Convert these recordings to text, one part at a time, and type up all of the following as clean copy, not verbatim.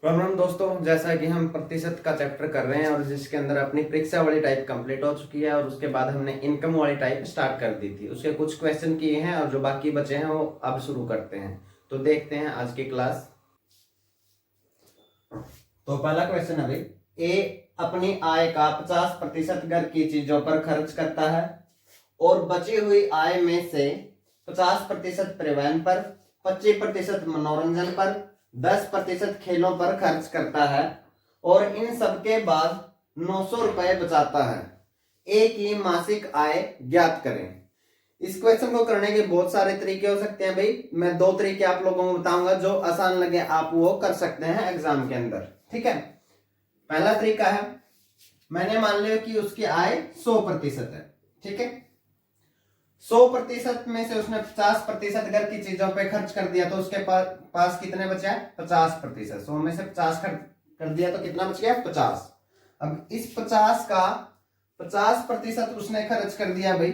राम राम दोस्तों, जैसा कि हम प्रतिशत का चैप्टर कर रहे हैं और जिसके अंदर अपनी परीक्षा वाली टाइप कंप्लीट हो चुकी है और उसके बाद हमने इनकम वाली टाइप स्टार्ट कर दी थी। उसके कुछ क्वेश्चन किए हैं और जो बाकी बचे हैं वो अब शुरू करते हैं। तो देखते हैं आज की क्लास। तो पहला क्वेश्चन है भाई, ए अपनी आय का 50% घर की चीजों पर खर्च करता है और बची हुई आय में से 50% परिवहन पर, 25% मनोरंजन पर, 10% खेलों पर खर्च करता है और इन सबके बाद 900 रुपए बचाता है। ए की मासिक आय ज्ञात करें। इस क्वेश्चन को करने के बहुत सारे तरीके हो सकते हैं भाई। मैं दो तरीके आप लोगों को बताऊंगा, जो आसान लगे आप वो कर सकते हैं एग्जाम के अंदर। ठीक है, पहला तरीका है, मैंने मान लिया कि उसकी आय 100% है। ठीक है, 100% में से उसने 50% घर की चीजों पे खर्च कर दिया, तो उसके पास कितने बचे हैं? 50%। 100 में से 50 खर्च कर दिया तो कितना बच गया? 50। अब इस 50 का 50% उसने खर्च कर दिया भाई,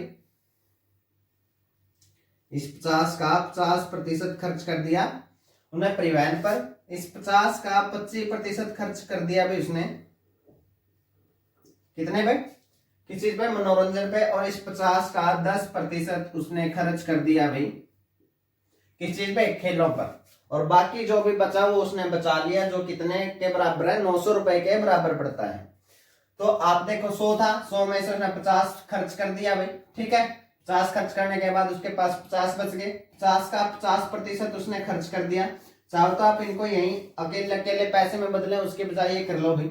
इस 50 का 50% खर्च कर दिया उन्हें परिवहन पर। इस 50 का 25% खर्च कर दिया भाई उसने कितने पे? किस चीज पे? मनोरंजन पे। और इस 50 का 10% उसने खर्च कर दिया भाई किस चीज पे? खेलों पर। और बाकी जो भी बचा वो उसने बचा लिया, जो कितने के बराबर है? 900 रुपए के बराबर पड़ता है। तो आप देखो 100 था, 100 में से उसने 50 खर्च कर दिया भाई। ठीक है, 50 खर्च करने के बाद उसके पास 50 बच गए। 50 का 50% उसने खर्च कर दिया। चाहो तो आप इनको यही अकेले अकेले पैसे में बदले, उसके बजाय ये कर लो भाई।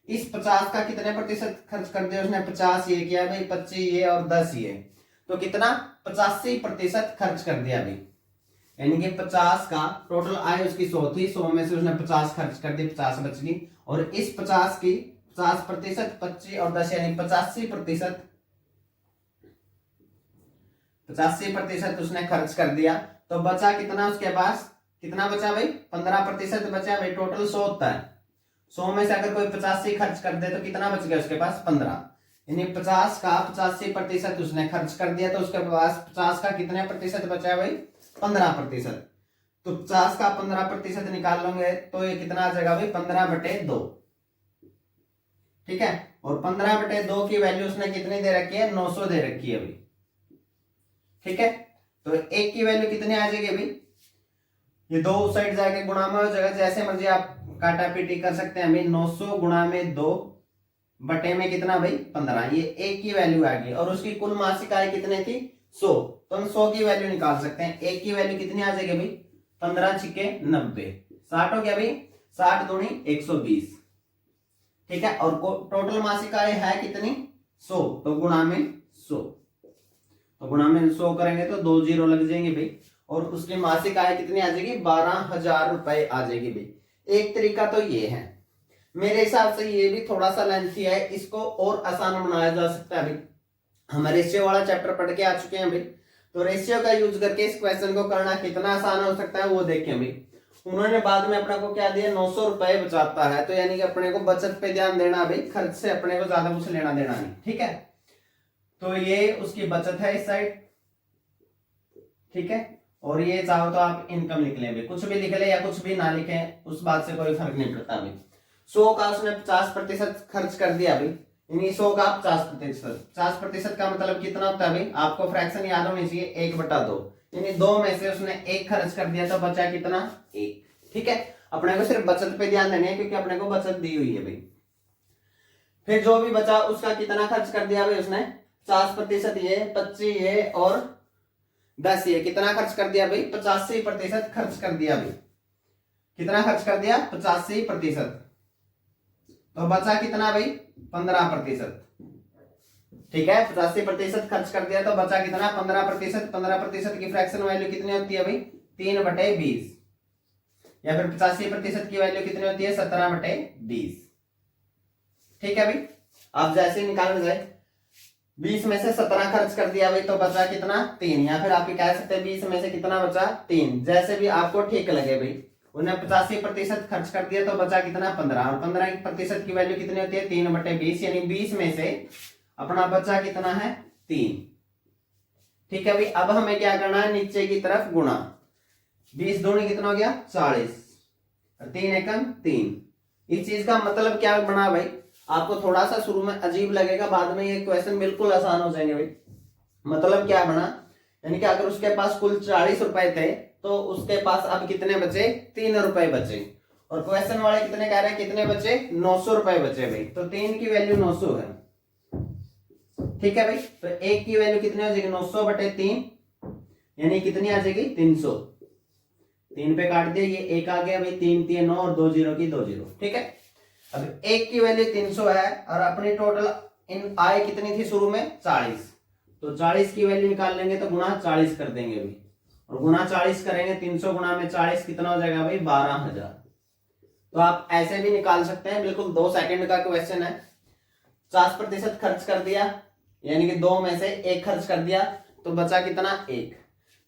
इस 50 का कितने प्रतिशत खर्च कर दिया उसने? 50 ये किया भाई, 25 ये और 10 ये, तो कितना? 85% खर्च कर दिया भाई। यानी कि 50 का टोटल आय उसकी 100 थी, 100 में से उसने 50 खर्च कर दी, 50 बच गई। और इस 50 की 50%, 25 और 10 यानी 85%, 85% उसने खर्च कर दिया। तो बचा कितना उसके पास? कितना बचा भाई? 15% बचा भाई। टोटल 100 होता है, 100 में से अगर कोई 85 खर्च कर दे तो कितना बच गया उसके पास? 15। यानी 50 का 85% उसने खर्च कर दिया, तो उसके पास 50 का कितने प्रतिशत बचा भाई? 15%। तो 50 का 15% निकाल लोगे तो ये कितना आ जाएगा भाई? 15/2। ठीक है, और 15/2 की वैल्यू उसने कितनी दे रखी है? 900 दे रखी है भाई। ठीक है, तो एक की वैल्यू कितनी आ जाएगी भाई? ये दो साइड जाके गुणा में हो जाएगा, जैसे मर्जी आप काटा पीटी कर सकते हैं भाई। 900 गुणा में 2 बटे में कितना भाई? 15। ये एक की वैल्यू आ गई। और उसकी कुल मासिक आय कितनी थी? 100। तो हम 100 की वैल्यू निकाल सकते हैं। एक की वैल्यू कितनी आ जाएगी भाई? 15 छिके 90, 60 हो गया भाई। 60 दूनी 120। ठीक है, और टोटल मासिक आय है कितनी? 100। तो गुणा में 100, तो गुणा में 100 करेंगे तो 2 जीरो लग जाएंगे भाई। और उसकी मासिक आय कितनी आ जाएगी? 12,000 रुपए आ जाएगी भाई। एक तरीका तो ये है। मेरे हिसाब से ये भी थोड़ा सा लेंथी है, इसको और आसान बनाया जा सकता है भाई। हम रेशियो वाला चैप्टर पढ़ के आ चुके हैं भाई, तो रेशियो का यूज करके इस क्वेश्चन को करना कितना आसान हो सकता है वो देखें भाई। उन्होंने बाद में अपने को क्या दिया? 900 रुपए बचाता है, तो यानी कि अपने को बचत पे ध्यान देना भाई, खर्च से अपने को ज्यादा कुछ लेना देना नहीं। ठीक है, तो ये उसकी बचत है इस साइड। ठीक है, और ये चाहो तो आप इनकम लिख लें भाई, कुछ भी लिख ले या कुछ भी ना लिखे, उस बात से कोई फर्क नहीं पड़ता भाई। 100 का उसने 50% खर्च कर दिया भाई, यानी 100 का 50%। 50% का मतलब कितना होता है भाई? आपको फ्रैक्शन याद होनी चाहिए, 1/2। यानी 2 में से उसने 1 खर्च कर दिया, तो बचा कितना? 1। ठीक है, अपने को सिर्फ बचत पे ध्यान देना है, क्योंकि अपने को बचत दी हुई है भाई। फिर जो भी बचा उसका कितना खर्च कर दिया भाई उसने? 50% ये, 25 ये और 10 ये, कितना खर्च कर दिया भाई? 85% खर्च कर दिया भाई। कितना खर्च कर दिया? 85%। तो बचा कितना भाई? 15%। ठीक है, 85% खर्च कर दिया तो बचा कितना? 15%। 15% की फ्रैक्शन वैल्यू कितनी होती है भाई? 3/20। या फिर 85% की वैल्यू कितनी होती है? 17/20। ठीक है भाई, आप जैसे ही निकालने जाए, 20 में से 17 खर्च कर दिया भाई, तो बचा कितना? 3। या फिर आप कह सकते हैं 20 में से कितना बचा? 3। जैसे भी आपको ठीक लगे भाई। उन्हें 85% खर्च कर दिया तो बचा कितना? 15। और 15% की वैल्यू कितनी होती है? 3/20। यानी 20 में से अपना बचा कितना है? 3। ठीक है भाई, अब हमें क्या करना है? नीचे की तरफ गुणा। 20 दूनी कितना हो गया? 40। 3 एकम 3, इस चीज का मतलब क्या बना भाई, आपको थोड़ा सा शुरू में अजीब लगेगा, बाद में ये क्वेश्चन बिल्कुल आसान हो जाएंगे भाई। मतलब क्या बना, यानी कि अगर उसके पास कुल 40 रुपए थे तो उसके पास अब कितने बचे, 3 रुपए बचे। और क्वेश्चन वाले कितने कह रहे हैं, कितने बचे, 900 रुपए बचे भाई। तो 3 की वैल्यू 900 है, ठीक है भाई। तो 1 की वैल्यू कितनी हो जाएगी, 900 बटे 3, यानी कितनी आ जाएगी, 300। 3 पे काट दिया, ये 1 आ गया भाई, 3 3 9 और 2 जीरो की 2 जीरो, ठीक है। अब 1 की वैल्यू 300 है और अपनी टोटल इन आय कितनी थी शुरू में, 40। तो 40 की वैल्यू निकाल लेंगे तो गुणा 40 कर देंगे भाई, और गुणा 40 करेंगे, 300 गुणा में 40 कितना हो जाएगा भाई, 12,000। तो आप ऐसे भी निकाल सकते हैं, बिल्कुल 2 सेकंड का क्वेश्चन है। 50% खर्च कर दिया, यानी कि 2 में से 1 खर्च कर दिया, तो बचा कितना, 1।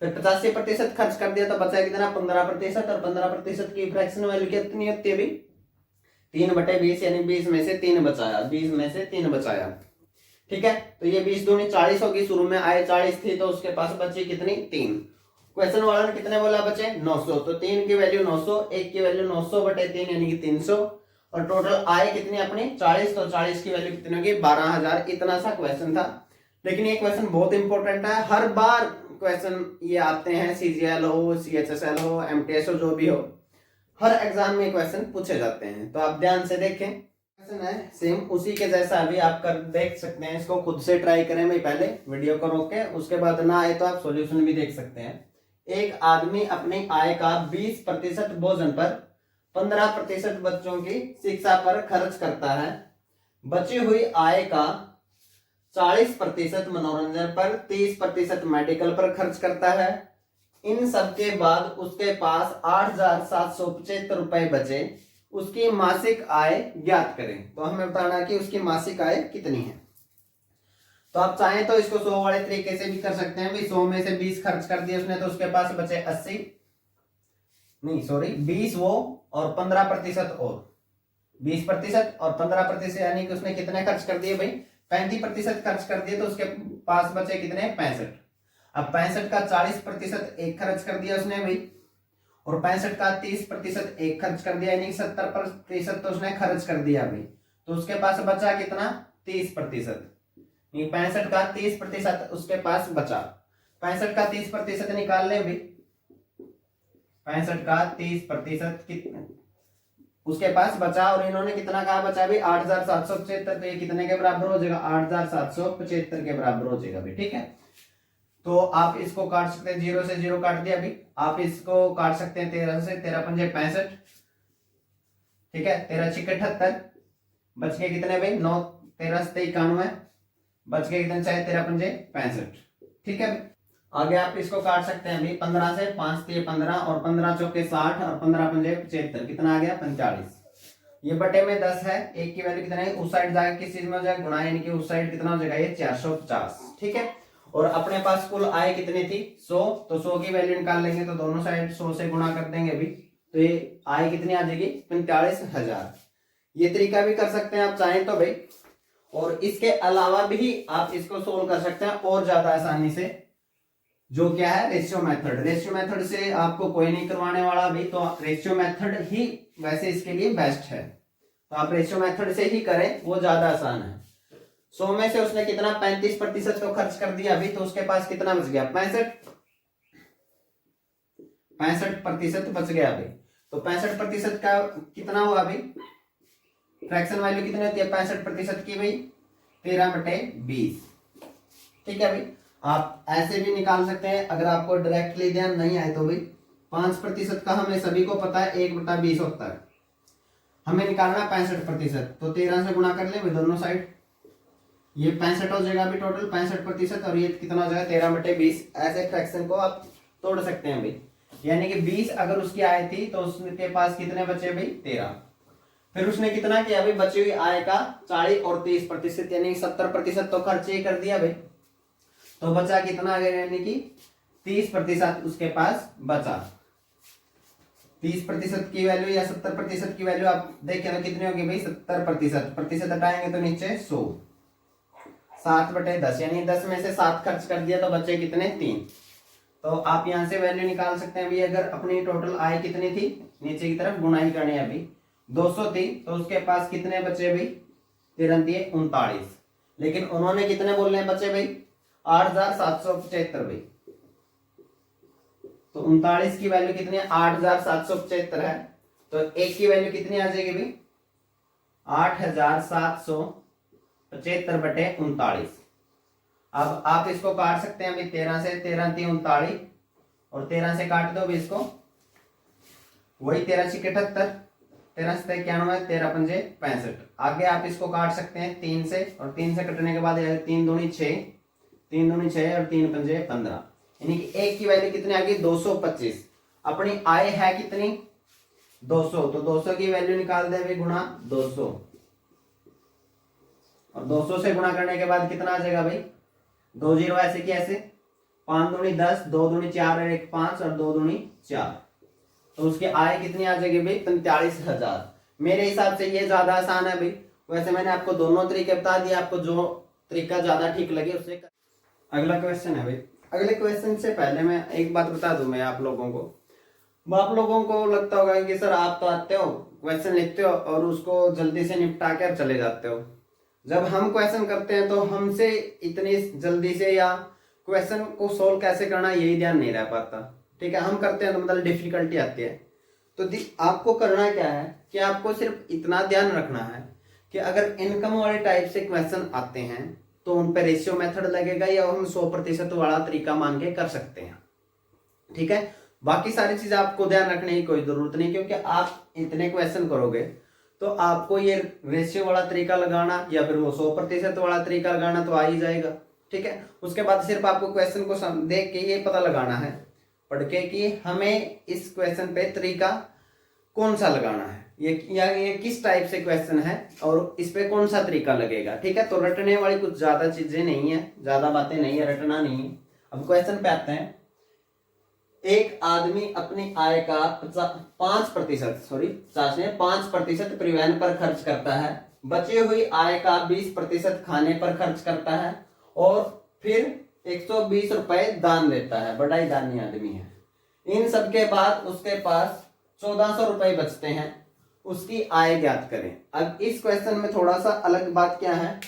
फिर 85% खर्च कर दिया तो बचा कितना, 15%। और 15% की फ्रैक्शन वैल्यू कितनी होती है भाई, 3/20, यानी 20 में से 3 बचाया, 20 में से 3 बचाया, ठीक है। तो ये 20 दूनी 40 होगी, शुरू में आए 40 थी तो उसके पास बची कितनी, 3। क्वेश्चन वाला ने कितने बोला, बचे 900। तो 3 की वैल्यू 900, 1 की वैल्यू 900 बटे 3 यानी कि 300, और टोटल आय कितनी अपनी 40। तो 40 की वैल्यू कितनी होगी, 12,000। इतना सा क्वेश्चन था, लेकिन ये क्वेश्चन बहुत इंपॉर्टेंट है। हर बार क्वेश्चन ये आते हैं, सीजीएल हो, सीएचएसएल हो, एमटीएस हो, जो भी हो, हर एग्जाम में क्वेश्चन पूछे जाते हैं। तो आप ध्यान से देखें, क्वेश्चन है सेम उसी के जैसा, अभी आप कर देख सकते हैं, इसको खुद से ट्राई करें। मैं पहले वीडियो को रोक के, उसके बाद ना आए तो आप सॉल्यूशन भी देख सकते हैं। एक आदमी अपनी आय का 20% भोजन पर, 15% बच्चों की शिक्षा पर खर्च करता है। बची हुई आय का 40% मनोरंजन पर, 30% मेडिकल पर खर्च करता है। इन सब के बाद उसके पास 8,775 रुपए बचे। उसकी मासिक आय ज्ञात करें। तो हमें बताना कि उसकी मासिक आय कितनी है। तो आप चाहें तो इसको 100 वाले तरीके से भी कर सकते हैं भाई। 100 में से 20 खर्च कर दिए उसने, तो उसके पास बचे 80, नहीं सॉरी 20 वो, और 15% और 20% और 15%, यानी कि उसने कितने खर्च कर दिए भाई, 35% खर्च कर दिए। तो उसके पास बचे कितने, 65। अब 65 का 40% एक खर्च कर दिया उसने भाई, और 65 का 30% एक खर्च कर दिया, यानी 70% तो उसने खर्च कर दिया भाई। तो उसके पास बचा कितना, 30%। 65 का 30% उसके पास बचा। 65 का 30% निकाल लें भाई। 65 का 30% कितना उसके पास बचा, और इन्होंने कितना कहा बचा भी, 8,775। तो ये कितने के बराबर हो जाएगा, 8,775 के बराबर हो जाएगा भाई, ठीक है। तो आप इसको काट सकते हैं, 0 से 0 काट दिया अभी। आप इसको काट सकते हैं 13 से, 13 पंजे 65, ठीक है। 13 छिक 78, बच गए कितने भाई, 9, 13 से 91, बच गए कितने, चाहे 13 पंजे 65, ठीक है। आगे आप इसको काट सकते हैं अभी, 15 से, 5 3 15, और 15 चौके 60, और 15 पंजे 75, कितना आ गया, 45। ये बटे में 10 है, एक की वैल्यू कितना है, उस साइड जाएगा, किस चीज में हो जाएगा, गुणा, यानी कि उस साइड कितना हो जाएगा, ये 450, ठीक है। और अपने पास कुल आय कितनी थी, 100। तो 100 की वैल्यू निकाल लेंगे, तो दोनों साइड 100 से गुणा कर देंगे अभी। तो ये आय कितनी आ जाएगी, 45,000। ये तरीका भी कर सकते हैं आप चाहें तो भाई। और इसके अलावा भी आप इसको सोल्व कर सकते हैं और ज्यादा आसानी से, जो क्या है, रेशियो मेथड। रेशियो मेथड से आपको कोई नहीं करवाने वाला भाई, तो रेशियो मेथड ही वैसे इसके लिए बेस्ट है। तो आप रेशियो मेथड से ही करें, वो ज्यादा आसान है। 100 में से उसने कितना, 35% को खर्च कर दिया अभी, तो उसके पास कितना बच गया, 65% बच गया अभी। तो 65% का कितना हुआ अभी, फ्रैक्शन वैल्यू कितनी होती है 65% की भाई, 13/20, ठीक है भाई। आप ऐसे भी निकाल सकते हैं, अगर आपको डायरेक्टली ध्यान नहीं आए तो भाई। 5% का हमें सभी को पता है 1/20 होता है, हमें निकालना है 65%। तो 13 से गुणा कर ले भाई दोनों साइड, ये 65 हो जाएगा अभी टोटल 65%, और ये कितना हो जाएगा 13/20। ऐसे फ्रैक्शन को आप तोड़ सकते हैं भाई, यानी कि 20 अगर उसकी आय थी तो उसके पास कितने बचे भाई, 13। फिर उसने कितना किया भाई, बची हुई आय का 40 और 30%, यानी 70% तो खर्च ही कर दिया भाई। तो बचा कितना आ गया, यानी कि 30% उसके पास बचा। 30% की वैल्यू या 70% की वैल्यू आप देखें तो कितनी होगी भाई, 70%। प्रतिशत हटाएंगे तो नीचे 100, 7/10, यानी 10 में से 7 खर्च कर दिया, तो बचे कितने, 3। तो आप यहां से वैल्यू निकाल सकते हैं भाई। अगर अपनी टोटल आय कितनी थी, नीचे की तरफ गुणा ही करनी है अभी। 200 थी तो उसके पास कितने बचे भाई, 13 दिए 39। लेकिन उन्होंने कितने बोलने बचे भाई, 8775 भाई। तो 39 की वैल्यू कितनी है, 8775 है। तो एक की वैल्यू कितनी आ जाएगी भाई, 8775 बटे 39। अब आप इसको काट सकते हैं भाई 13 से, 13 3 39 और 13 से काट दो भी इसको, वही 13 6 78, 13 से 91, 13 पंजे 65। आगे आप इसको काट सकते हैं 3 से, और 3 से कटने के बाद 3 दूनी 6, 3 दूनी 6 और 3 पंजे 15, यानी कि एक की वैल्यू कितनी आ गई, 225। अपनी आय है कितनी, 200, तो 200 की वैल्यू निकाल दे भाई गुणा 200, और 200 से गुणा करने के बाद कितना आ जाएगा भाई, 2 जीरो ऐसे की ऐसे, 5 दूनी 10, 2 दूनी 4 और 1 5 और 2 दूनी 4, तो उसकी आय कितनी आ जाएगी भाई, 45,000। मेरे हिसाब से ये ज्यादा आसान है भाई। वैसे मैंने आपको दोनों तरीके बता दिए, आपको जो तरीका ज्यादा ठीक लगे उससे। अगला क्वेश्चन है भाई। अगले क्वेश्चन से पहले मैं एक बात बता दूं मैं आप लोगों को। आप लोगों को लगता होगा कि सर आप तो आते हो, क्वेश्चन लिखते हो और उसको जल्दी से निपटा कर चले जाते हो। जब हम क्वेश्चन करते हैं तो हमसे इतनी जल्दी से या क्वेश्चन को सोल्व कैसे करना यही ध्यान नहीं रह पाता। ठीक है, हम करते हैं तो मतलब डिफिकल्टी आती है। तो आपको करना क्या है कि आपको सिर्फ इतना ध्यान रखना है कि अगर इनकम वाले टाइप से क्वेश्चन आते हैं तो उन पर रेशियो मेथड लगेगा या हम 100% वाला तरीका मान के कर सकते हैं। ठीक है, बाकी सारी चीज आपको ध्यान रखने की कोई जरूरत नहीं, क्योंकि आप इतने क्वेश्चन करोगे तो आपको ये रेशियो वाला तरीका लगाना या फिर वो 100% वाला तरीका लगाना तो आ ही जाएगा। ठीक है, उसके बाद सिर्फ आपको क्वेश्चन को देख के ये पता लगाना है पढ़ के कि हमें इस क्वेश्चन पे तरीका कौन सा लगाना है, ये किस टाइप से क्वेश्चन है और इस पे कौन सा तरीका लगेगा। ठीक है, तो रटने वाली कुछ ज्यादा चीजें नहीं है, ज्यादा बातें नहीं है, रटना नहीं है। अब क्वेश्चन पे आते हैं। एक आदमी अपनी आय का 5% परिवहन पर खर्च करता है, बची हुई आय का 20% खाने पर खर्च करता है और फिर 120 रुपए दान देता है। बड़ा ही दानी आदमी है। इन सब के बाद उसके पास 1400 रुपए बचते हैं। उसकी आय ज्ञात करें। अब इस क्वेश्चन में थोड़ा सा अलग बात क्या है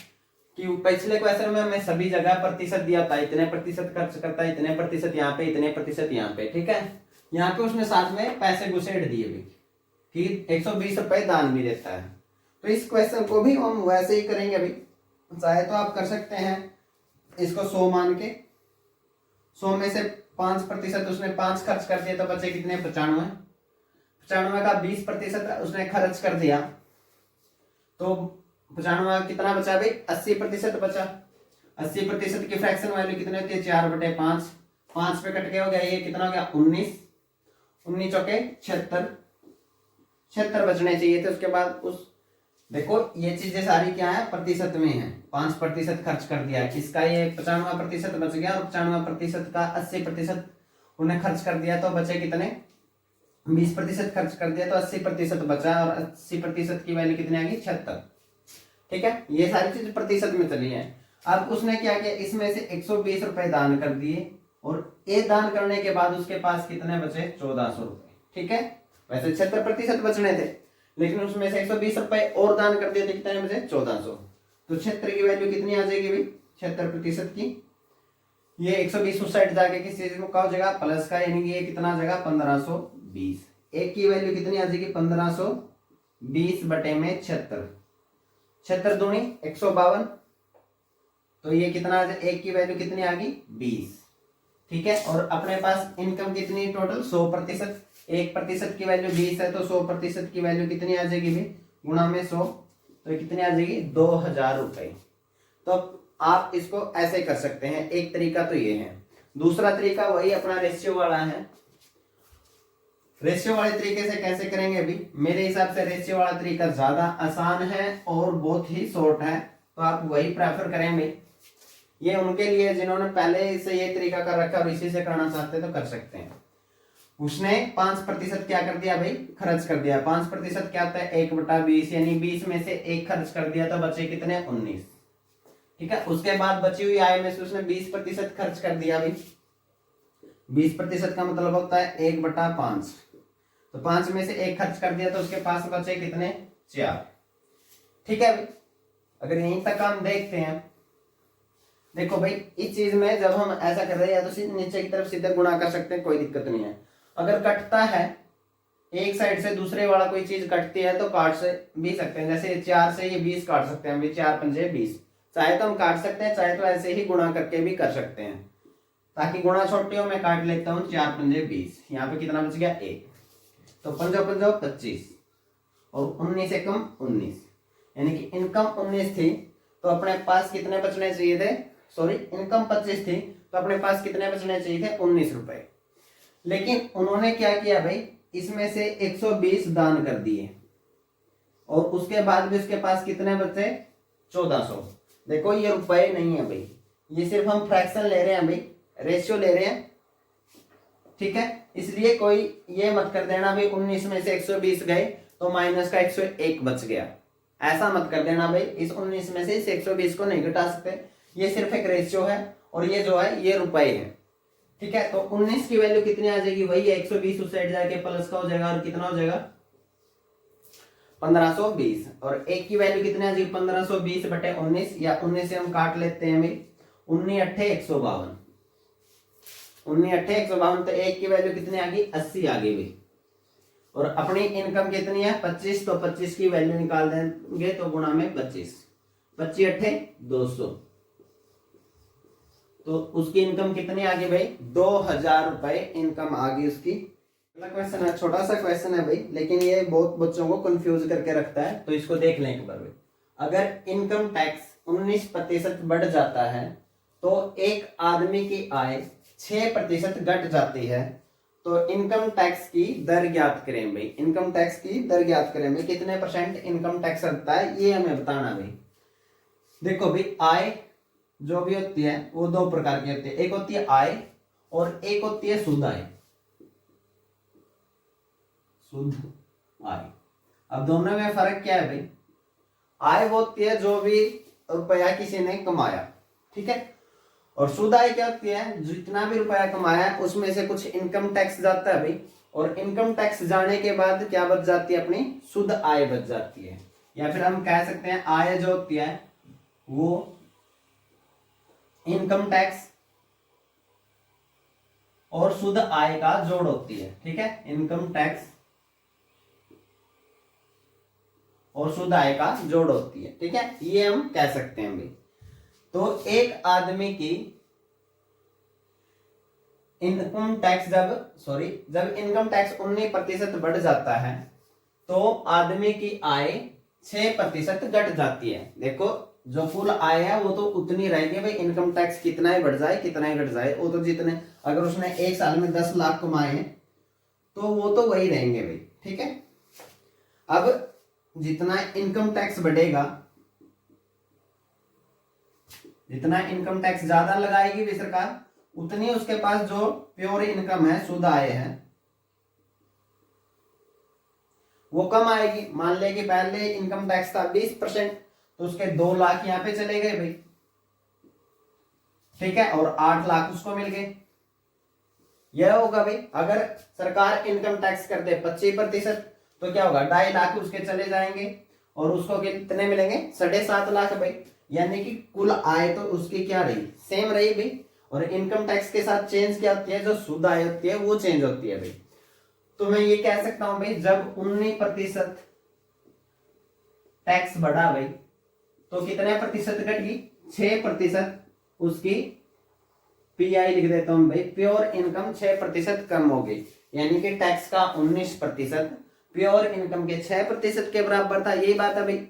कि पिछले क्वेश्चन में हमें सभी जगह प्रतिशत दिया था, इतने प्रतिशत खर्च करता है, इतने प्रतिशत यहाँ पे, इतने प्रतिशत यहाँ पे। ठीक है, यहाँ पे उसने साथ में पैसे घुसेड़ दिए भी कि 120 रुपए दान भी देता है। तो इस क्वेश्चन को भी हम वैसे ही करेंगे अभी। चाहे तो आप कर सकते हैं इसको 100 मान के, 100 में से 5% उसने 5 खर्च कर दिए तो बचे कितने, 95। 95 का 20% उसने खर्च कर दिया तो 95 कितना बचा भाई, 80% बचा। 80% की फ्रैक्शन वैल्यू कितनी होती है, 4/5। 5 पे कट के हो गया, ये कितना हो गया, 19। 19 चौके 76 बचने चाहिए थे। उसके बाद उस देखो ये चीजें सारी क्या है, प्रतिशत में है। 5% खर्च कर दिया है किसका, ये 95% बच गया और 95% का 80% उन्हें खर्च कर दिया तो बचे कितने, 20% खर्च कर दिया तो 80% बचा और 80% की वैल्यू कितनी आ गई, 76। ठीक है, ये सारी चीज प्रतिशत में चली है। अब उसने क्या किया, इसमें से 120 रुपए दान कर दिए और ये दान करने के बाद उसके पास कितने बचे, 1400 रुपए। ठीक है, वैसे 76% बचने थे लेकिन उसमें से 120 रुपए और दान कर दिए थे, कितने बचे, 1400। तो 76 की वैल्यू कितनी आ जाएगी भाई, 76% की। ये 120 उस साइड जाके किस चीज का हो जाएगा, प्लस का, यानी कि ये कितना आ जाएगा, 1520। एक की वैल्यू कितनी आ जाएगी, 1520 बटे में 76। 76 दूनी 152, तो ये कितना, एक की वैल्यू कितनी आ गई, 20। ठीक है, और अपने पास इनकम कितनी टोटल, 100%। 1% की वैल्यू 20 है तो 100% की वैल्यू कितनी आ जाएगी भाई, गुणा में 100, तो कितनी आ जाएगी, 2000 रुपए। तो आप इसको ऐसे कर सकते हैं। एक तरीका तो ये है। दूसरा तरीका वही अपना रेशियो वाला है। रेशियो वाले तरीके से कैसे करेंगे अभी, मेरे हिसाब से रेशियो वाला तरीका ज्यादा आसान है और बहुत ही शॉर्ट है, तो आप वही प्रेफर करेंगे। ये उनके लिए जिन्होंने पहले से ये तरीका कर रखा और इसी से करना चाहते हैं तो कर सकते हैं। उसने 5% क्या कर दिया भाई, खर्च कर दिया। 5% क्या होता है, 1/20, यानी 20 में से 1 खर्च कर दिया तो बचे कितने, 19। ठीक है, उसके बाद बची हुई आय में से उसने 20% खर्च कर दिया भाई। 20% का मतलब होता है 1/5। तो 5 में से 1 खर्च कर दिया तो उसके पास बचे कितने, 4। ठीक है भाई, अगर यहीं तक हम देखते हैं, देखो भाई इस चीज में जब हम ऐसा कर रहे हैं या तो नीचे की तरफ सीधे गुणा कर सकते हैं, कोई दिक्कत नहीं है। अगर कटता है एक साइड से दूसरे वाला कोई चीज कटती है तो काट से भी सकते हैं, जैसे 4 से ये 20 काट सकते हैं, 4 पंजे 20। चाहे तो हम काट सकते हैं, चाहे तो ऐसे ही गुणा करके भी कर सकते हैं, ताकि गुणा छोटी हो। मैं काट लेता हूँ 4 पंजे 20, यहाँ पे कितना बच गया 1, तो 5 पंजो 25 और 19 से कम 19, यानी कि इनकम 19 थी तो अपने पास कितने बचने चाहिए थे, सॉरी इनकम 25 थी तो अपने पास कितने बचने चाहिए थे, 19 रुपए। लेकिन उन्होंने क्या किया भाई, इसमें से 120 दान कर दिए और उसके बाद भी उसके पास कितने बचे, 1400। देखो ये रुपए नहीं है भाई, ये सिर्फ हम फ्रैक्शन ले रहे हैं भाई, रेशियो ले रहे हैं। ठीक है, इसलिए कोई ये मत कर देना भाई 19 में से 120 गए तो माइनस का 101 बच गया, ऐसा मत कर देना भाई। इस 19 में से इस 120 को नहीं घटा सकते, ये सिर्फ एक रेशियो है और ये जो है ये रुपए है। ठीक है, तो 19 की वैल्यू कितनी आ जाएगी, वही 120 उस साइड जाके प्लस का हो जाएगा और कितना हो जाएगा 1520, और 1 की वैल्यू कितनी आ जाएगी 1520 बटे 19, या 19 से हम काट लेते हैं भाई 19 अट्ठे 152, 19 अट्ठे 152, तो 1 की वैल्यू कितनी आ गई 80 आ गई भाई। और अपनी इनकम कितनी है 25, तो 25 की वैल्यू निकाल देंगे तो गुणा में 25, 25 अट्ठे 200, तो उसकी इनकम कितनी आ गई भाई 2000 रुपए इनकम आ गई उसकी। अगला क्वेश्चन है, छोटा सा क्वेश्चन है भाई, लेकिन ये बहुत बच्चों को कंफ्यूज करके रखता है, तो इसको देख लें एक बार भाई। अगर इनकम टैक्स 19% बढ़ जाता है तो एक आदमी की आय 6% घट जाती है, तो इनकम टैक्स की दर ज्ञात करें भाई। इनकम टैक्स की दर ज्ञात करें भाई, कितने परसेंट इनकम टैक्स लगता है ये हमें बताना भाई। देखो भाई आय जो भी होती है वो 2 प्रकार की होती है, एक होती है आय और एक होती है शुद्ध आय। शुद्ध आय, अब दोनों में फर्क क्या है भाई, आय वो होती है जो भी रुपया किसी ने कमाया, ठीक है, और शुद्ध आय क्या होती है, जितना भी रुपया कमाया है उसमें से कुछ इनकम टैक्स जाता है भाई, और इनकम टैक्स जाने के बाद क्या बच जाती है, अपनी शुद्ध आय बच जाती है। या फिर हम कह सकते हैं आय जो होती है वो इनकम टैक्स और शुद्ध आय का जोड़ होती है। ठीक है, इनकम टैक्स और शुद्ध आय का जोड़ होती है। ठीक है, ये हम कह सकते हैं भाई। तो एक आदमी की इनकम टैक्स जब इनकम टैक्स 19% बढ़ जाता है तो आदमी की आय 6% घट जाती है। देखो जो कुल आय है वो तो उतनी रहेगी भाई, इनकम टैक्स कितना ही बढ़ जाए कितना ही घट जाए, वो तो जितने, अगर उसने एक साल में 10 लाख कमाए हैं तो वो तो वही रहेंगे भाई। ठीक है, अब जितना इनकम टैक्स बढ़ेगा, जितना इनकम टैक्स ज्यादा लगाएगी भी सरकार, उतनी उसके पास जो प्योर इनकम है, शुद्ध आय है, वो कम आएगी। मान ले कि पहले इनकम टैक्स था 20%, तो उसके 2 लाख यहां पे चले गए भाई, ठीक है, और 8 लाख उसको मिल गए। यह होगा भाई, अगर सरकार इनकम टैक्स कर दे 25% तो क्या होगा, 2.5 लाख उसके चले जाएंगे और उसको कितने मिलेंगे, 7.5 लाख भाई। यानी कि कुल आय तो उसकी क्या रही, सेम रही भाई, और इनकम टैक्स के साथ चेंज क्या होती है, जो शुद्ध आय होती है वो चेंज होती है भाई। तो मैं ये कह सकता हूं भाई, जब 19% टैक्स बढ़ा भाई तो कितने प्रतिशत घट गई, 6% उसकी पीआई लिख देता हूं भाई, प्योर इनकम 6% कम हो गई। यानी कि टैक्स का 19% प्योर इनकम के 6% के बराबर था। यही बात है भाई,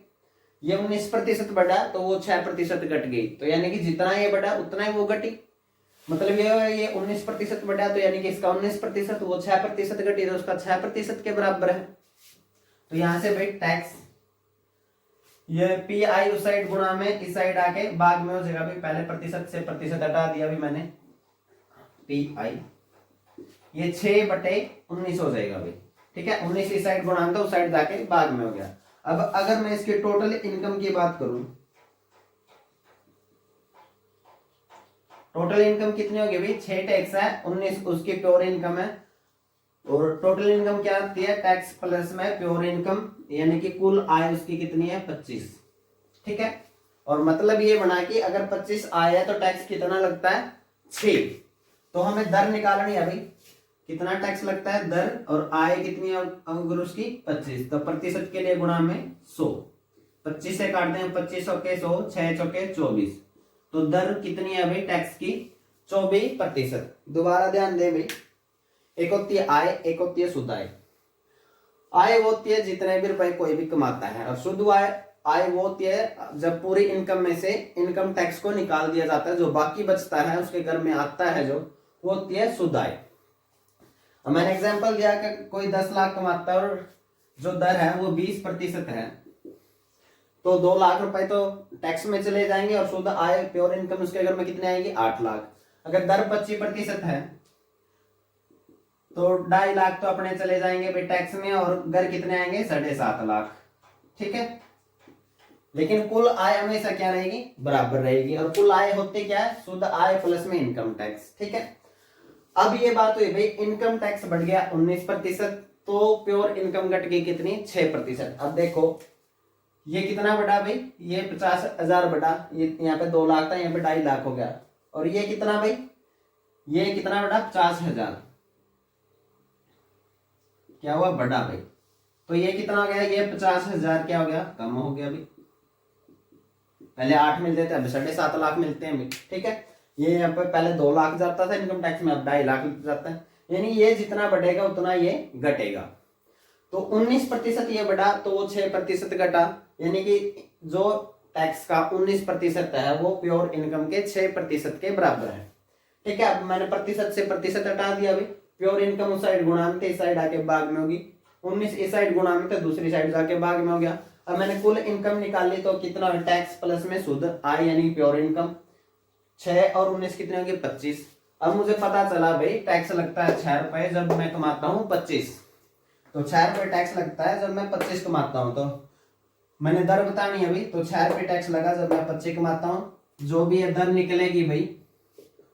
ये 19% बढ़ा तो वो 6% घट गई, तो यानी कि जितना ये बढ़ा उतना ही वो घटी। मतलब ये 19% बढ़ा तो यानी कि इसका 19%, वो 6% घटी तो उसका 6% के बराबर है। तो यहां से भाई टैक्स ये पी आई उस साइड गुणा में इस साइड आके भाग में हो जाएगा भाई, पहले प्रतिशत से प्रतिशत हटा दिया भी मैंने, पी आई ये 6/19 हो जाएगा भाई। ठीक है, 19 इस साइड गुणा था, उस साइड जाके भाग में हो गया। अब अगर मैं इसके टोटल इनकम की बात करूं, टोटल इनकम कितनी होगी भाई, 6 टैक्स है, 19 उसकी प्योर इनकम है, और टोटल इनकम क्या आती है, टैक्स प्लस में प्योर इनकम, यानी कि कुल आय उसकी कितनी है 25। ठीक है, और मतलब ये बना कि अगर 25 आय है तो टैक्स कितना लगता है 6। तो हमें दर निकालनी है भाई, कितना टैक्स लगता है दर, और आय कितनी है अगर उसकी 25, तो प्रतिशत के लिए गुणा में 100। 25 से काटते हैं 25 के 100, 6 चौके 24, तो दर कितनी है भाई टैक्स की 24%। दोबारा ध्यान दे भाई, एक होती है आय, एक होती है शुद्ध आय। आय वो होती है जितने भी रुपए कोई भी कमाता है, और शुद्ध आय वो होती है जब पूरी इनकम में से इनकम टैक्स को निकाल दिया जाता है, जो बाकी बचता है उसके घर में आता है जो, वो होती है शुद्ध आय। अब मैंने एग्जांपल दिया कि कोई 10 लाख कमाता है और जो दर है वो 20% है, तो 2 लाख रुपए तो टैक्स में चले जाएंगे, और शुद्ध आय प्योर इनकम उसके घर में कितने आएगी 8 लाख। अगर दर 25% है तो 2.5 लाख तो अपने चले जाएंगे भाई टैक्स में, और घर कितने आएंगे 7.5 लाख। ठीक है, लेकिन कुल आय हमेशा क्या रहेगी बराबर रहेगी, और कुल आय होती क्या है शुद्ध आय प्लस में इनकम टैक्स। ठीक है, अब ये बात हुई भाई इनकम टैक्स बढ़ गया 19%, तो प्योर इनकम घट गई कितनी 6%। अब देखो ये कितना बढ़ा भाई, ये 50,000 बढ़ा, ये यहाँ पे 2 लाख था, यहाँ पे 2.5 लाख हो गया, और ये कितना भाई, ये कितना बढ़ा 50,000, क्या हुआ बढ़ा भाई। तो ये कितना हो गया, ये 50,000 क्या हो गया कम हो गया भाई, पहले 8 मिलते थे अब 7.5 लाख मिलते हैं भाई। ठीक है, ये यहाँ पे पहले 2 लाख जाता था इनकम टैक्स में, अब 2.5 लाख जाता है, यानी ये जितना बढ़ेगा उतना ये घटेगा। तो 19% ये बढ़ा, तो वो 6% घटा, यानी कि जो टैक्स का 19% है वो प्योर इनकम के 6% के बराबर है। ठीक है, अब मैंने प्रतिशत से प्रतिशत हटा दिया भाई, प्योर इनकम उस साइड गुणा में थे, इस साइड आके भाग में होगी, 19 इस साइड गुणा में थे, दूसरी साइड जाके भाग में हो गया। अब मैंने कुल इनकम निकाल ली, तो कितना टैक्स प्लस में शुद्ध आय यानी प्योर इनकम, 6 और 19 कितने होंगे 25। अब मुझे पता चला भाई टैक्स लगता है 6 रुपए जब मैं कमाता हूँ 25, तो 6 रुपए टैक्स लगता है जब मैं 25 कमाता हूँ। तो मैंने दर बतानी है भाई, तो 6 रुपए टैक्स लगा जब मैं 25 कमाता हूँ, जो भी ये दर निकलेगी भाई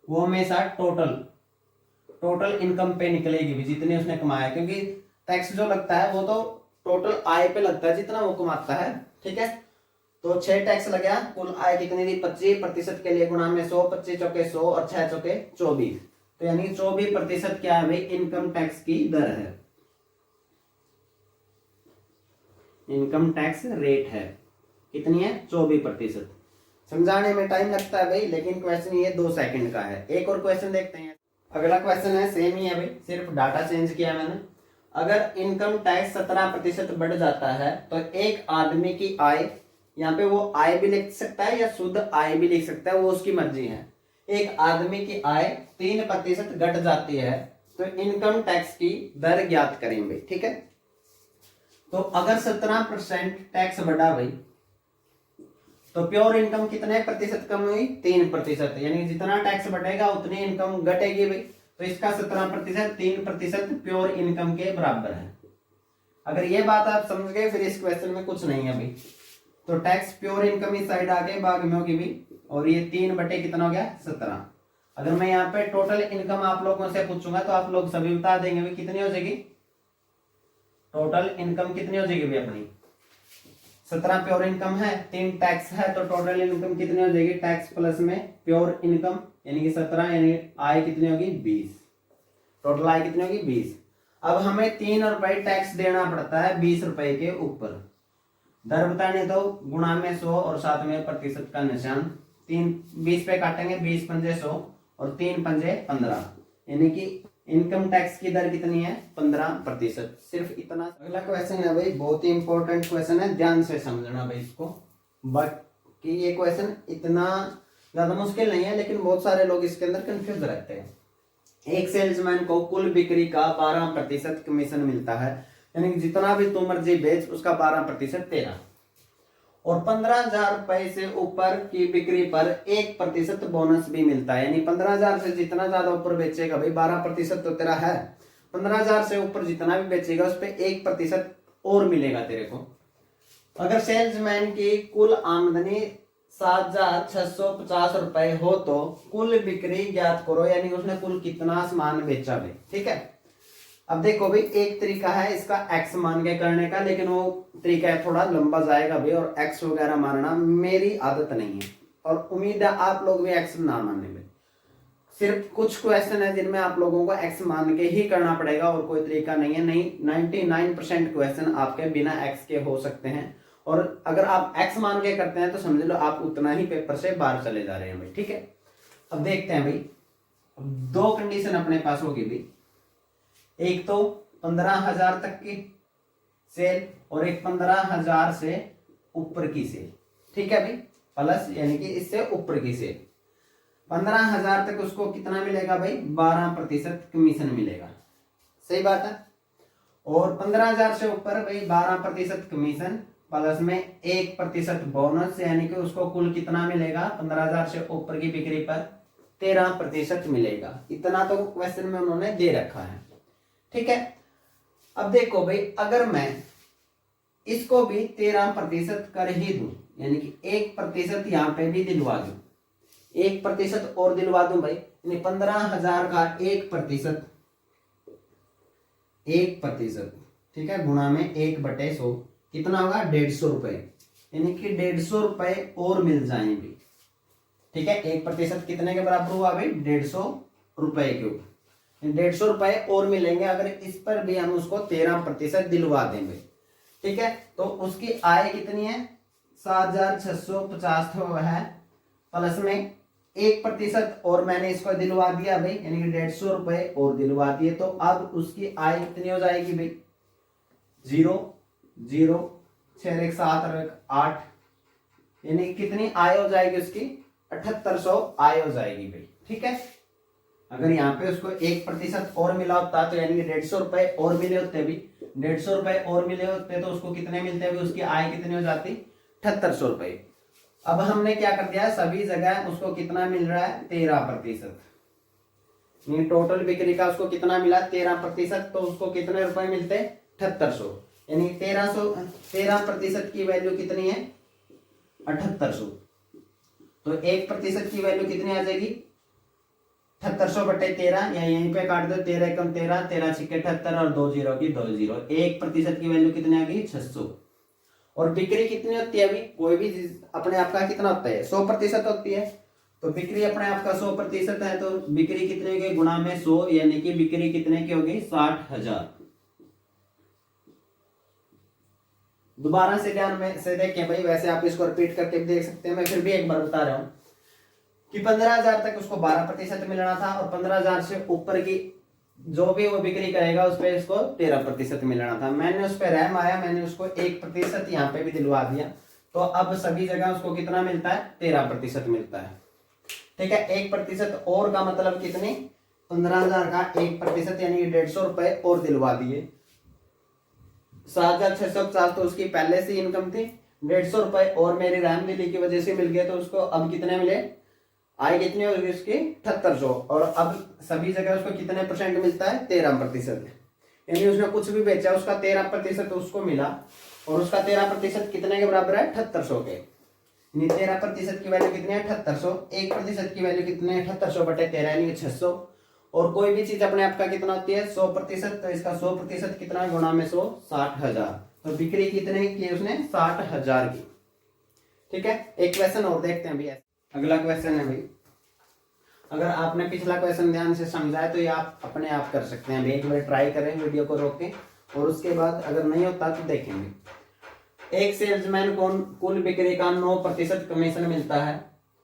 वो हमेशा टोटल इनकम पे निकलेगी भाई, जितने उसने कमाया, क्योंकि टैक्स जो लगता है वो तो टोटल आय पे लगता है जितना वो कमाता है। ठीक है, तो 6 टैक्स लग गया, कुल आय कितनी थी 25% के लिए गुणा में 100, 25 चौके 100 और 6 चौके 24, तो यानी 24% क्या है भाई इनकम टैक्स की दर है, इनकम टैक्स रेट है, कितनी है 24%। समझाने में टाइम लगता है भाई, लेकिन क्वेश्चन ये 2 सेकंड का है। एक और क्वेश्चन देखते हैं, अगला क्वेश्चन है सेम ही है भाई, सिर्फ डाटा चेंज किया मैंने। अगर इनकम टैक्स 17% बढ़ जाता है तो एक आदमी की आय, यहाँ पे वो आय भी लिख सकता है या शुद्ध आय भी लिख सकता है, वो उसकी मर्जी है। एक आदमी की आय 3% घट जाती है तो इनकम टैक्स की दर ज्ञात करेंगे। ठीक है, तो अगर 17% टैक्स बढ़ा भाई तो प्योर इनकम कितने प्रतिशत कम हुई 3%, यानी जितना टैक्स बढ़ेगा उतनी इनकम घटेगी भाई, तो इसका 17% 3% प्योर इनकम के बराबर है। अगर ये बात आप समझ गए फिर इस क्वेश्चन में कुछ नहीं है भाई, तो टैक्स प्योर इनकम इस साइड आके भाग में होगी भाई, और ये 3 बटे कितना हो गया 17। अगर मैं यहाँ पे टोटल इनकम आप लोगों से पूछूंगा तो आप लोग सभी बता देंगे भाई कितनी हो जाएगी, टोटल इनकम कितनी हो जाएगी भाई अपनी 17 प्योर इनकम है, 3 टैक्स है, तो टोटल इनकम कितनी हो जाएगी टैक्स प्लस में प्योर इनकम यानी कि 17, यानी आय कितनी होगी 20, टोटल आय कितनी होगी 20। अब हमें 3 रुपए टैक्स देना पड़ता है 20 रुपए के ऊपर, दर बताने तो गुणा में 100 और साथ में प्रतिशत का निशान, 20 पे काटेंगे 20 पंजे 100 और 3 पंजे 15, यानी कि इनकम टैक्स की दर कितनी है 15%, सिर्फ इतना। अगला क्वेश्चन है भाई बहुत ही इंपॉर्टेंट क्वेश्चन है, ध्यान से समझना भाई इसको, बाकी ये क्वेश्चन इतना ज्यादा मुश्किल नहीं है लेकिन बहुत सारे लोग इसके अंदर कंफ्यूज रहते हैं। एक सेल्समैन को कुल बिक्री का 12% कमीशन मिलता है, यानी कि जितना भी तू मर्जी बेच उसका 12% तेरा, और 15,000 रुपए से ऊपर की बिक्री पर 1% बोनस भी मिलता है, यानी 15,000 से जितना ज्यादा ऊपर बेचेगा भाई 12% तो तेरा है, 15,000 से ऊपर जितना भी बेचेगा उस पर 1% और मिलेगा तेरे को। अगर सेल्समैन की कुल आमदनी 7,650 रुपए हो तो कुल बिक्री ज्ञात करो, यानी उसने कुल कितना सामान बेचा भाई। ठीक है, अब देखो भाई, एक तरीका है इसका एक्स मान के करने का, लेकिन वो तरीका है थोड़ा लंबा जाएगा भाई, और एक्स वगैरह मानना मेरी आदत नहीं है, और उम्मीद है आप लोग भी एक्स ना मानने में। सिर्फ कुछ क्वेश्चन है जिनमें आप लोगों को एक्स मान के ही करना पड़ेगा, और कोई तरीका नहीं है। नहीं, 99% क्वेश्चन आपके बिना एक्स के हो सकते हैं, और अगर आप एक्स मान के करते हैं तो समझ लो आप उतना ही पेपर से बाहर चले जा रहे हैं भाई। ठीक है, अब देखते हैं भाई, अब दो कंडीशन अपने पास होगी भाई, एक तो 15,000 तक की सेल और एक 15,000 से ऊपर की सेल। ठीक है भाई, प्लस यानी कि इससे ऊपर की सेल। 15,000 तक उसको कितना मिलेगा भाई, 12% कमीशन मिलेगा। सही बात है। और 15,000 से ऊपर भाई 12% कमीशन प्लस में 1% बोनस, यानी कि उसको कुल कितना मिलेगा, 15,000 से ऊपर की बिक्री पर 13% मिलेगा। इतना तो क्वेश्चन में उन्होंने दे रखा है। ठीक है, अब देखो भाई, अगर मैं इसको भी 13% कर ही दूं, यानी कि 1% यहां पे भी दिलवा दूं, 1% और दिलवा दूं भाई, यानी 15,000 का 1%, 1%, ठीक है, गुणा में 1/100 कितना होगा, 150 रुपए, यानी कि 150 रुपए और मिल जाएंगे। ठीक है, 1% कितने के बराबर हुआ भाई, 150 रुपए के ऊपर, 150 रुपए और मिलेंगे अगर इस पर भी हम उसको 13% दिलवा देंगे। ठीक है, तो उसकी आय कितनी है, 7,650 तो है, प्लस में 1% और मैंने इसको दिलवा दिया भाई, यानी कि 150 रुपए और दिलवा दिए, तो अब उसकी आय कितनी हो जाएगी भाई, 0 0 6 1 7 और 8, यानी कितनी आय हो जाएगी उसकी, 7800 आय हो जाएगी भाई। ठीक है, अगर यहाँ पे उसको 1% और मिला होता तो यानी कि 150 रुपए और मिले होते भी, 150 रुपए और मिले होते तो उसको कितने मिलते हैं, उसकी आय कितनी हो जाती, 7800 रुपए। अब हमने क्या कर दिया, सभी जगह उसको कितना मिल रहा है, 13%, टोटल बिक्री का उसको कितना मिला, 13%, तो उसको कितने रुपए मिलते, 7800, यानी 13% की वैल्यू कितनी है, 7800, तो 1% की वैल्यू कितनी आ जाएगी, 7800/13, या यहीं पे काट दो, 13 एकम 13, 13 छिक्के 78 और 2 जीरो की 2 जीरो, 1% की वैल्यू कितनी आ गई, 600। और बिक्री कितनी होती है, अभी कोई भी अपने आप का कितना होता है, 100% होती है, तो बिक्री अपने आप का 100% है, तो बिक्री कितने की, गुणा में 100, यानी कि बिक्री कितने की होगी, 60,000। दोबारा से ध्यान में से देखें भाई, वैसे आप इसको रिपीट करके भी देख सकते हैं, मैं फिर भी एक बार बता रहा हूं कि 15,000 तक उसको 12% मिलना था, और 15,000 से ऊपर की जो भी वो बिक्री करेगा उस पर इसको 13% मिलना था। मैंने उस पर रैम आया, मैंने उसको 1% यहाँ पे भी दिलवा दिया, तो अब सभी जगह उसको कितना मिलता है, 13% मिलता है। ठीक है, 1% और का मतलब कितनी, 15,000 का 1% यानी 150 रुपए और दिलवा दिए, 7,650 तो उसकी पहले से इनकम थी, 150 रुपए और मेरी रैम दिल्ली की वजह से मिल गए, तो उसको अब कितने मिले, आय कितनी होगी उसकी, 7800, और अब सभी जगह उसको कितने परसेंट मिलता है, 13%, यानी उसने कुछ भी बेचा उसका 13% उसको मिला, और उसका 13% कितने के बराबर है, 7800 के, 13% की वैल्यू कितनी है, 7800, 1% की वैल्यू कितनी है, 7800/13 यानी 600, और कोई भी चीज अपने आप का कितना होती है, 100%, तो इसका 100% कितना है, गुणा में 100, 60,000, तो बिक्री कितने की उसने, 60,000 की। ठीक है, एक क्वेश्चन और देखते हैं भैया, अगला क्वेश्चन है भाई, अगर आपने पिछला क्वेश्चन ध्यान से समझा है तो ये आप अपने आप कर सकते हैं, एक बार ट्राई करें वीडियो को रोक के, और उसके बाद अगर नहीं होता तो देखेंगे। एक सेल्समैन को कुल बिक्री का 9% कमीशन मिलता है,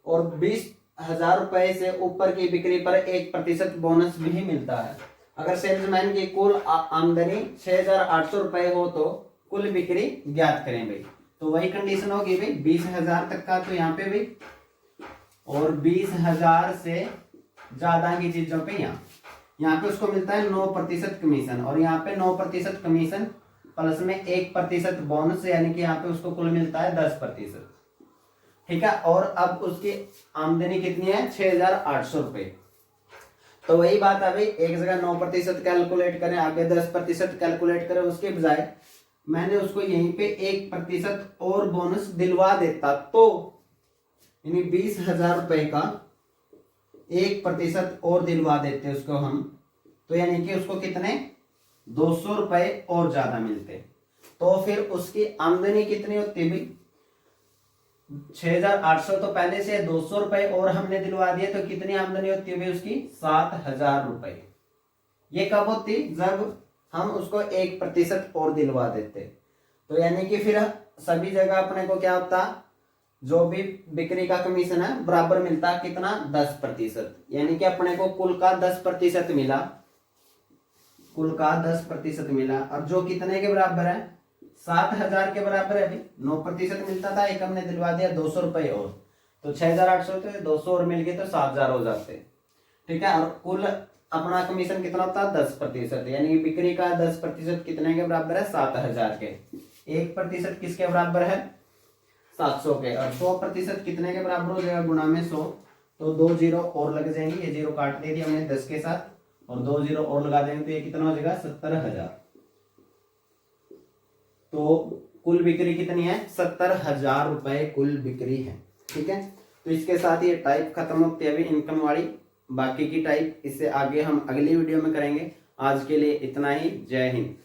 और 20,000 रुपए से ऊपर की बिक्री पर 1% बोनस भी मिलता है। अगर सेल्समैन की कुल आमदनी 6,800 रुपए हो तो कुल बिक्री ज्ञात करें भाई, तो वही कंडीशन होगी भाई, 20,000 तक का तो यहाँ पे भाई, और 20,000 से ज्यादा की चीजों पे यहाँ पे उसको मिलता है 9% कमीशन, और यहाँ पे 9% कमीशन प्लस में 1% बोनस, यानी कि यहाँ पे उसको कुल मिलता है 10%। ठीक है, और अब उसकी आमदनी कितनी है, 6,800 रुपए, तो वही बात है भाई, एक जगह 9% कैलकुलेट करें, आगे 10% कैलकुलेट करें, उसके बजाय मैंने उसको यहीं पे 1% और बोनस दिलवा देता, तो यानी 20,000 रुपए का 1% और दिलवा देते उसको हम, तो यानी कि उसको कितने 200 रुपए और ज्यादा मिलते, तो फिर उसकी आमदनी कितनी होती भाई? 6,800 तो पहले से 200 रुपए और हमने दिलवा दिए, तो कितनी आमदनी होती है भाई उसकी? 7,000 रुपए। ये कब होती? जब हम उसको 1% और दिलवा देते। तो यानी कि फिर सभी जगह अपने को क्या होता, जो भी बिक्री का कमीशन है बराबर मिलता, कितना? 10%। यानी कि अपने को कुल का 10% मिला, कुल का 10% मिला। और जो कितने के बराबर है? 7,000 के बराबर है अभी। 9% मिलता था, एक हमने दिलवा दिया 200 रुपए और, तो 6,800 तो 200 और मिल गए तो 7,000 हो जाते। ठीक है। और कुल अपना कमीशन कितना होता है? 10%। यानी कि बिक्री का 10% कितने के बराबर है? 7,000 के। 1% किसके बराबर है? 700 के। और 100% कितने के बराबर हो जाएगा? गुणा में 100, तो 2 जीरो और लग जाएंगे। ये जीरो काट दे दिया हमने 10 के साथ, और 2 जीरो और लगा देंगे तो ये कितना हो जाएगा? 70,000। तो कुल बिक्री कितनी है? 70,000 रुपए कुल बिक्री है। ठीक है। तो इसके साथ ये टाइप खत्म होती है अभी इनकम वाली। बाकी की टाइप इससे आगे हम अगली वीडियो में करेंगे। आज के लिए इतना ही। जय हिंद।